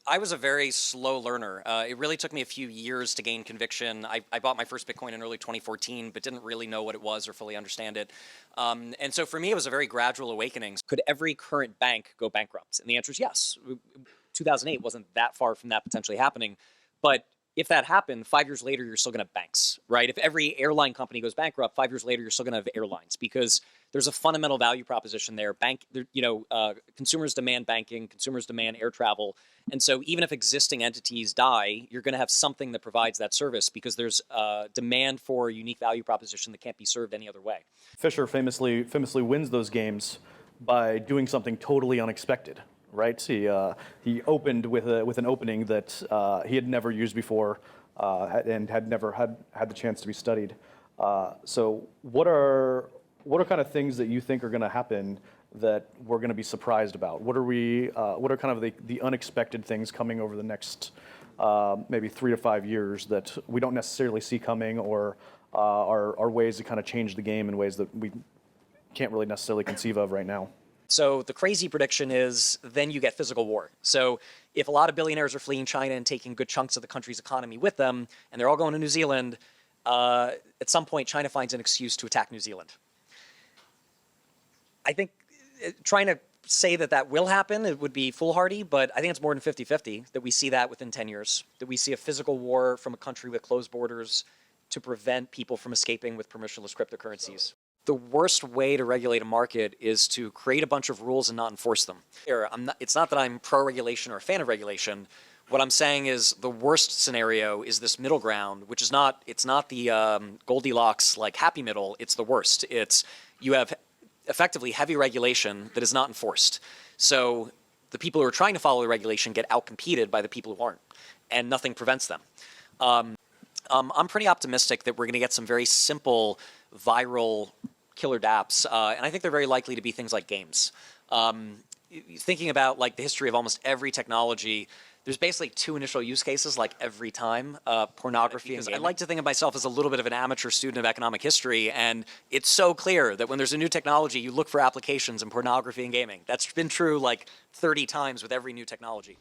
I was a very slow learner. It really took me a few years to gain conviction. I bought my first Bitcoin in early 2014, but didn't really know what it was or fully understand it. And so for me, it was a very gradual awakening. Could every current bank go bankrupt? And the answer is yes. 2008 wasn't that far from that potentially happening. But if that happened, 5 years later, you're still going to have banks, right? If every airline company goes bankrupt, 5 years later, you're still going to have airlines because there's a fundamental value proposition there. Consumers demand banking, consumers demand air travel. And so even if existing entities die, you're going to have something that provides that service because there's demand for a unique value proposition that can't be served any other way. Fisher famously wins those games by doing something totally unexpected. Right, he opened with an opening that he had never used before, and had never had the chance to be studied. So, what are kind of things that you think are going to happen that we're going to be surprised about? What are kind of the unexpected things coming over the next maybe 3 to 5 years that we don't necessarily see coming, or are ways to kind of change the game in ways that we can't really necessarily conceive of right now? So the crazy prediction is then you get physical war. So if a lot of billionaires are fleeing China and taking good chunks of the country's economy with them, and they're all going to New Zealand, at some point China finds an excuse to attack New Zealand. I think trying to say that will happen, it would be foolhardy, but I think it's more than 50-50 that we see that within 10 years, that we see a physical war from a country with closed borders to prevent people from escaping with permissionless cryptocurrencies. The worst way to regulate a market is to create a bunch of rules and not enforce them. It's not that I'm pro-regulation or a fan of regulation. What I'm saying is the worst scenario is this middle ground, which is it's not the Goldilocks like happy middle, it's the worst. You have effectively heavy regulation that is not enforced. So the people who are trying to follow the regulation get outcompeted by the people who aren't, and nothing prevents them. I'm pretty optimistic that we're going to get some very simple viral killer dApps, and I think they're very likely to be things like games. Thinking about like the history of almost every technology, there's basically 2 initial use cases like every time, pornography and gaming. I like to think of myself as a little bit of an amateur student of economic history, and it's so clear that when there's a new technology, you look for applications in pornography and gaming. That's been true like 30 times with every new technology.